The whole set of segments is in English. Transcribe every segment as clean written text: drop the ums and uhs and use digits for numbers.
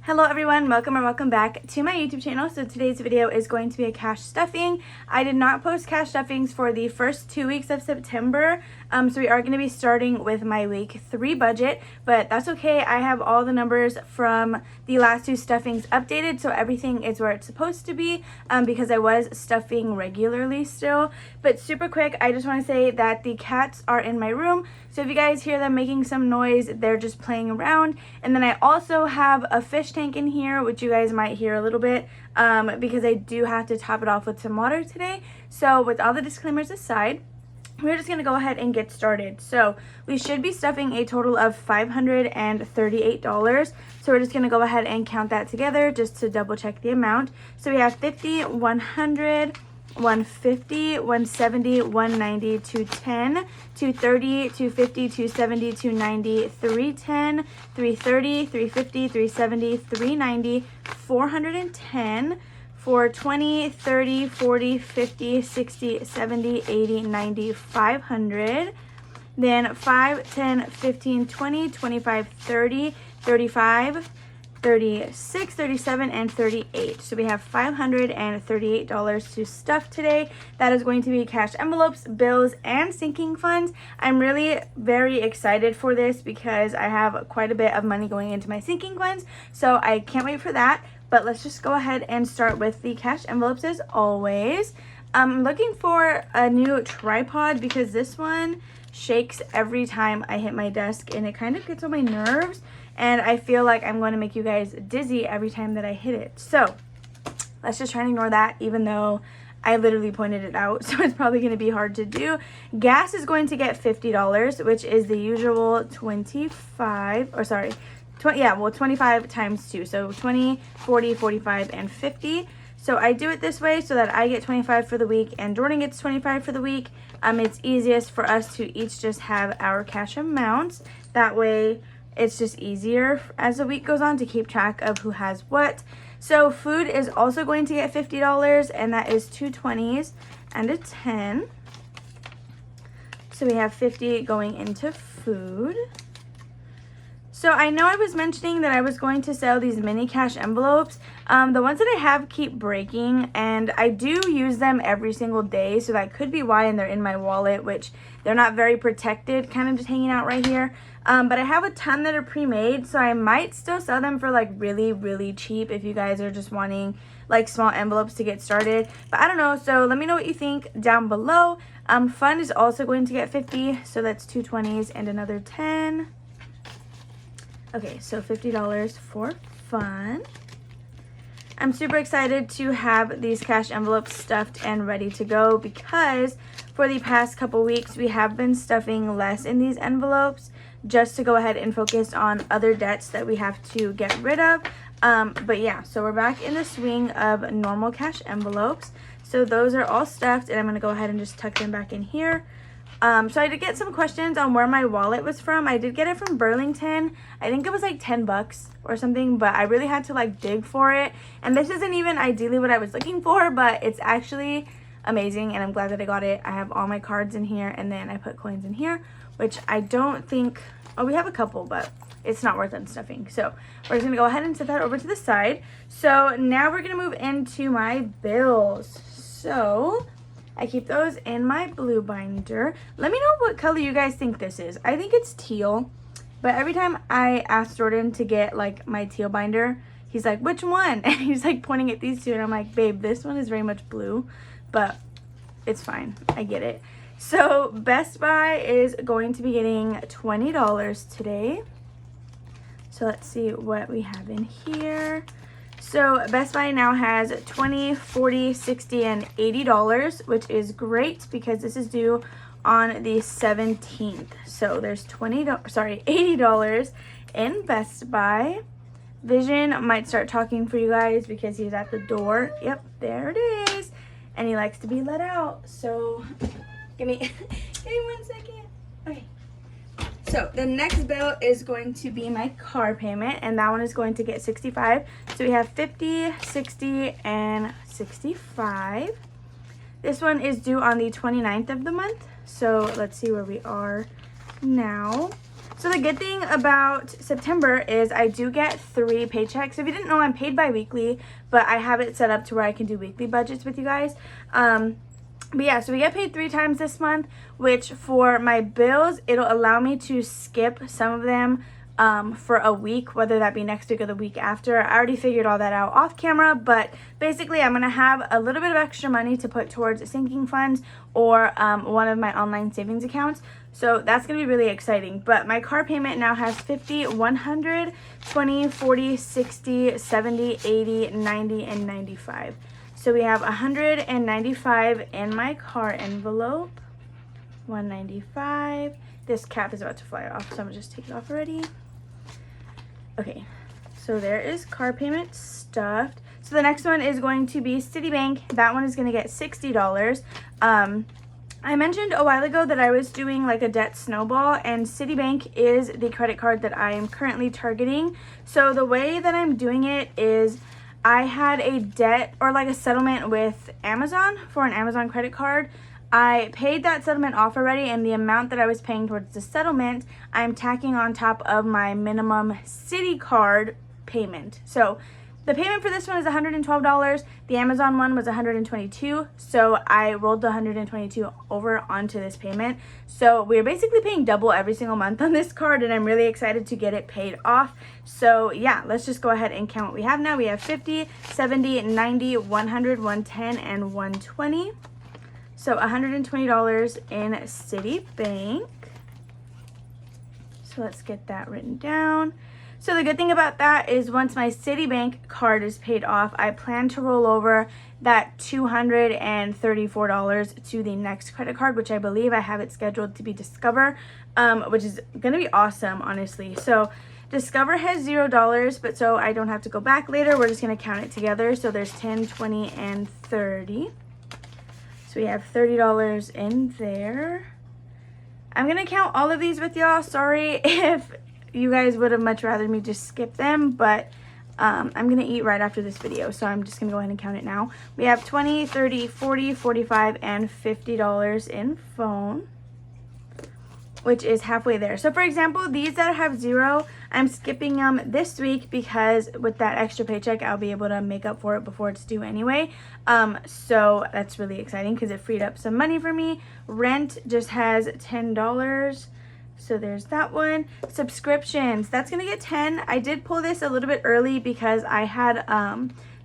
Hello everyone, welcome back to my YouTube channel. So today's video is going to be a cash stuffing. I did not post cash stuffings for the first 2 weeks of September. So we are going to be starting with my week 3 budget, but that's okay. I have all the numbers from the last 2 stuffings updated, so everything is where it's supposed to be because I was stuffing regularly still. But super quick, I just want to say that the cats are in my room. So if you guys hear them making some noise, they're just playing around. And then I also have a fish tank in here, which you guys might hear a little bit because I do have to top it off with some water today. So with all the disclaimers aside, we're just going to go ahead and get started. So we should be stuffing a total of $538. So we're just going to go ahead and count that together just to double check the amount. So we have 50, 100, 150, 170, 190, 210, 230, 250, 270, 290, 310, 330, 350, 370, 390, 410, 420, 30, 40, 50, 60, 70, 80, 90, 500, then 5, 10, 15, 20, 25, 30, 35, 36, 37, and 38. So we have $538 to stuff today. That is going to be cash envelopes, bills, and sinking funds. I'm really very excited for this because I have quite a bit of money going into my sinking funds. So I can't wait for that. But let's just go ahead and start with the cash envelopes as always. I'm looking for a new tripod because this one shakes every time I hit my desk and it kind of gets on my nerves. And I feel like I'm going to make you guys dizzy every time that I hit it. So let's just try and ignore that, even though I literally pointed it out. So it's probably going to be hard to do. Gas is going to get $50, which is the usual 25 times 2. So 20, 40, 45, and 50. So I do it this way so that I get 25 for the week and Jordan gets 25 for the week. It's easiest for us to each just have our cash amounts. That way it's just easier as the week goes on to keep track of who has what. So food is also going to get $50, and that is 2 20s and a 10. So we have 50 going into food. So I know I was mentioning that I was going to sell these mini cash envelopes. The ones that I have keep breaking, and I do use them every single day, so that could be why, and they're in my wallet, which they're not very protected, kind of just hanging out right here. But I have a ton that are pre-made, so I might still sell them for like really, really cheap if you guys are just wanting like small envelopes to get started. But I don't know, so let me know what you think down below. Fun is also going to get 50, so that's 2 20s and another 10. Okay, so $50 for fun. I'm super excited to have these cash envelopes stuffed and ready to go because for the past couple weeks we have been stuffing less in these envelopes just to go ahead and focus on other debts that we have to get rid of. But yeah, so we're back in the swing of normal cash envelopes. So those are all stuffed, and I'm going to go ahead and just tuck them back in here. So I did get some questions on where my wallet was from. I did get it from Burlington. I think it was like 10 bucks or something, but I really had to like dig for it. And this isn't even ideally what I was looking for, but it's actually amazing, and I'm glad that I got it. I have all my cards in here, and then I put coins in here, which I don't think, oh, we have a couple, but it's not worth unstuffing. So we're just gonna go ahead and set that over to the side. So now we're gonna move into my bills. So I keep those in my blue binder. Let me know what color you guys think this is. I think it's teal, but every time I ask Jordan to get like my teal binder, he's like, which one? And he's like pointing at these two, and I'm like, babe, this one is very much blue, but it's fine. I get it. So Best Buy is going to be getting $20 today. So let's see what we have in here. So Best Buy now has $20, $40, $60, and $80, which is great because this is due on the 17th. So there's $80 in Best Buy. Vision might start talking for you guys because he's at the door. Yep, there it is. And he likes to be let out. So give me 1 second. Okay. So the next bill is going to be my car payment, and that one is going to get $65. So we have $50, $60, and $65. This one is due on the 29th of the month. So let's see where we are now. So the good thing about September is I do get 3 paychecks. So if you didn't know, I'm paid bi-weekly, but I have it set up to where I can do weekly budgets with you guys. But yeah, so we get paid 3 times this month, which for my bills, it'll allow me to skip some of them for a week, whether that be next week or the week after. I already figured all that out off camera, but basically I'm going to have a little bit of extra money to put towards sinking funds or one of my online savings accounts. So that's going to be really exciting. But my car payment now has 50, 100, 20, 40, 60, 70, 80, 90, and 95. So we have 195 in my car envelope. 195. This cap is about to fly off, so I'm going to just take it off already. Okay, so there is car payment stuffed. So the next one is going to be Citibank. That one is going to get $60. I mentioned a while ago that I was doing like a debt snowball, and Citibank is the credit card that I am currently targeting. So the way that I'm doing it is I had a debt or like a settlement with Amazon for an Amazon credit card. I paid that settlement off already, and the amount that I was paying towards the settlement, I'm tacking on top of my minimum Citi card payment. So the payment for this one is $112. The Amazon one was $122. So I rolled the $122 over onto this payment. So we're basically paying double every single month on this card, and I'm really excited to get it paid off. So yeah, let's just go ahead and count what we have now. We have 50, 70, 90, 100, 110, and 120. So $120 in Citibank. So let's get that written down. So the good thing about that is once my Citibank card is paid off, I plan to roll over that $234 to the next credit card, which I believe I have it scheduled to be Discover, which is going to be awesome, honestly. So Discover has $0, but so I don't have to go back later. We're just going to count it together. So there's 10, 20, and 30. So we have $30 in there. I'm going to count all of these with y'all. Sorry if you guys would have much rather me just skip them, but I'm going to eat right after this video. So I'm just going to go ahead and count it now. We have 20, 30, 40, 45, and $50 in phone, which is halfway there. So for example, these that have 0, I'm skipping them this week because with that extra paycheck, I'll be able to make up for it before it's due anyway. So that's really exciting because it freed up some money for me. Rent just has $10. So there's that one. Subscriptions, that's going to get 10. I did pull this a little bit early because I had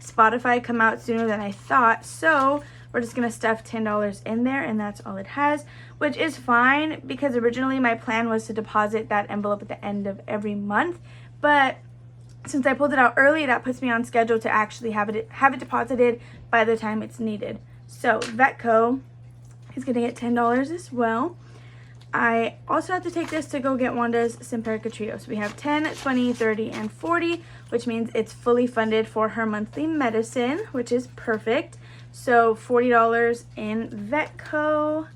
Spotify come out sooner than I thought. So we're just going to stuff $10 in there, and that's all it has, which is fine because originally my plan was to deposit that envelope at the end of every month. But since I pulled it out early, that puts me on schedule to actually have it deposited by the time it's needed. So Vetco is going to get $10 as well. I also have to take this to go get Wanda's Simparica Trio. So we have 10, 20, 30, and 40, which means it's fully funded for her monthly medicine, which is perfect. So $40 in Vetco.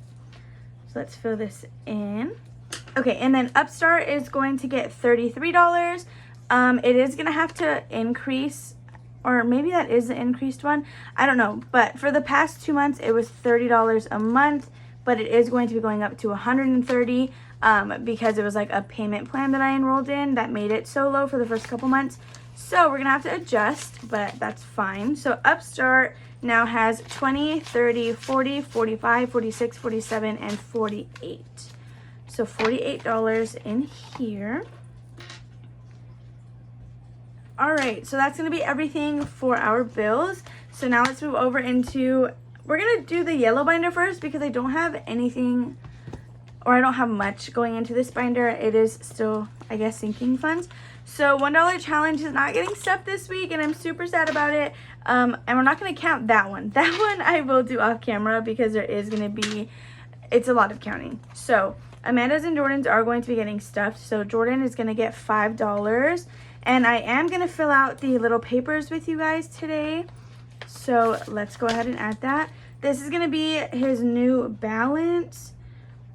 So let's fill this in. Okay, and then Upstart is going to get $33. It is going to have to increase, or maybe that is the increased one. I don't know. But for the past 2 months, it was $30 a month. But it is going to be going up to $130 because it was like a payment plan that I enrolled in that made it so low for the first couple months. So we're going to have to adjust, but that's fine. So Upstart now has 20, 30, 40, 45, 46, 47, and 48. So $48 in here. All right, so that's going to be everything for our bills. So now let's move over into... We're going to do the yellow binder first because I don't have anything, or I don't have much going into this binder. It is still, I guess, sinking funds. So $1 challenge is not getting stuffed this week, and I'm super sad about it. And we're not going to count that one. That one I will do off camera because there is going to be, it's a lot of counting. So Amanda's and Jordan's are going to be getting stuffed. So Jordan is going to get $5. And I am going to fill out the little papers with you guys today. So let's go ahead and add that. This is going to be his new balance.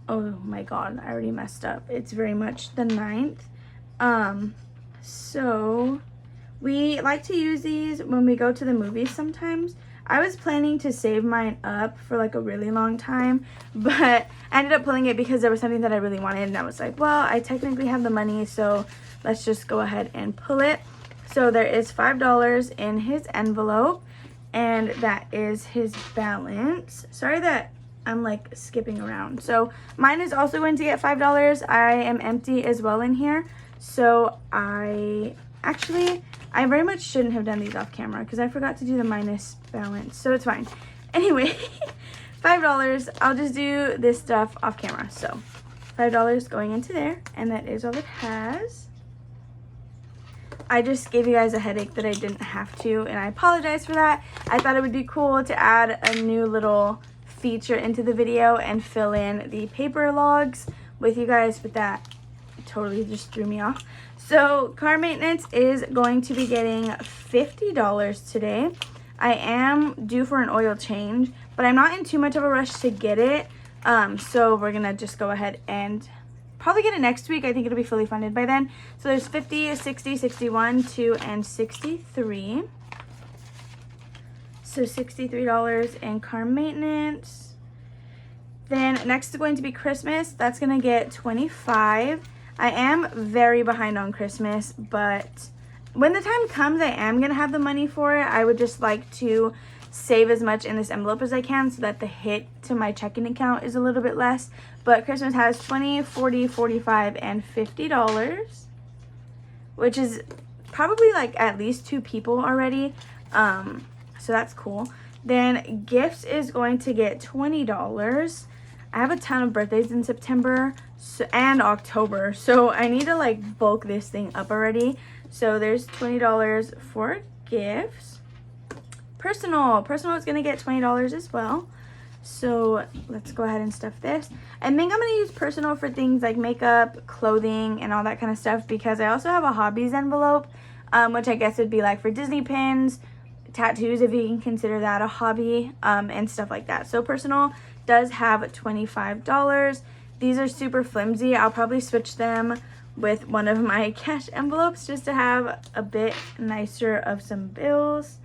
Oh my god, I already messed up. It's very much the 9th. So we like to use these when we go to the movies sometimes. I was planning to save mine up for like a really long time, but I ended up pulling it because there was something that I really wanted, and I was like, well, I technically have the money, so let's just go ahead and pull it. So there is $5 in his envelope, and that is his balance. Sorry that I'm like skipping around. So mine is also going to get $5. I am empty as well in here, so I very much shouldn't have done these off camera because I forgot to do the minus balance, so it's fine. Anyway, $5. I'll just do this stuff off camera. So $5 going into there, and that is all it has. I just gave you guys a headache that I didn't have to, and I apologize for that. I thought it would be cool to add a new little feature into the video and fill in the paper logs with you guys, but that totally just threw me off. So car maintenance is going to be getting $50 today. I am due for an oil change, but I'm not in too much of a rush to get it. So we're gonna just go ahead and probably get it next week. I think it'll be fully funded by then. So there's 50, 60, 61, 2, and 63. So $63 in car maintenance. Then next is going to be Christmas. That's gonna get $25. I am very behind on Christmas, but when the time comes, I am gonna have the money for it. I would just like to save as much in this envelope as I can so that the hit to my checking account is a little bit less. But Christmas has $20, $40, $45, and $50, which is probably like at least 2 people already. So that's cool. Then gifts is going to get $20. I have a ton of birthdays in September and October, so I need to like bulk this thing up already. So there's $20 for gifts. Personal is gonna get $20 as well. So let's go ahead and stuff this. I think I'm gonna use personal for things like makeup, clothing, and all that kind of stuff, because I also have a hobbies envelope, which I guess would be like for Disney pins, tattoos, if you can consider that a hobby, and stuff like that. So personal does have $25. These are super flimsy. I'll probably switch them with one of my cash envelopes just to have a bit nicer of some bills.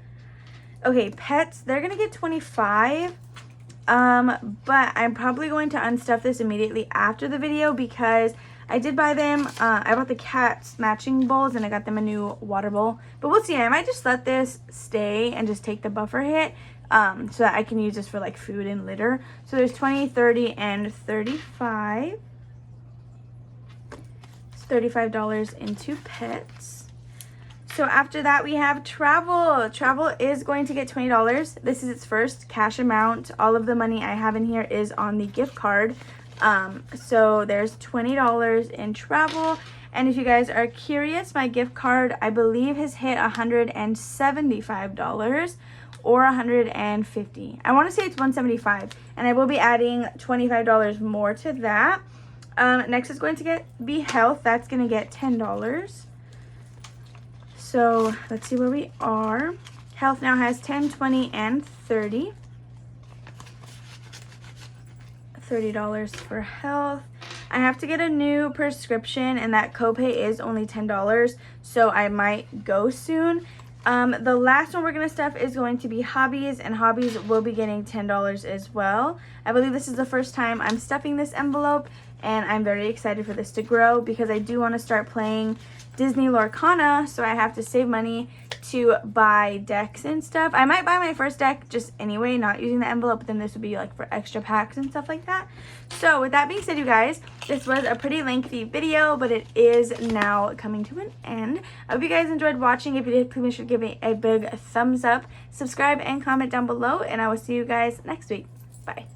Okay, pets, they're gonna get $25. But I'm probably going to unstuff this immediately after the video because I did buy them. I bought the cats matching bowls and I got them a new water bowl. But we'll see. I might just let this stay and just take the buffer hit so that I can use this for like food and litter. So there's 20, 30, and 35. It's $35 into pets. So after that, we have travel. Travel is going to get $20. This is its first cash amount. All of the money I have in here is on the gift card. So there's $20 in travel. And if you guys are curious, my gift card, I believe, has hit $175 or $150. I want to say it's $175. And I will be adding $25 more to that. Next is going to be health. That's going to get $10. So let's see where we are. Health now has 10, 20, and 30. $30 for health. I have to get a new prescription, and that copay is only $10, so I might go soon. The last one we're going to stuff is going to be hobbies, and hobbies will be getting $10 as well. I believe this is the first time I'm stuffing this envelope, and I'm very excited for this to grow because I do want to start playing Disney Lorcana, so I have to save money to buy decks and stuff. I might buy my first deck just anyway, not using the envelope, but then this would be like for extra packs and stuff like that. So with that being said, you guys, this was a pretty lengthy video, but it is now coming to an end. I hope you guys enjoyed watching. If you did, please make sure to give me a big thumbs up, subscribe, and comment down below, and I will see you guys next week. Bye.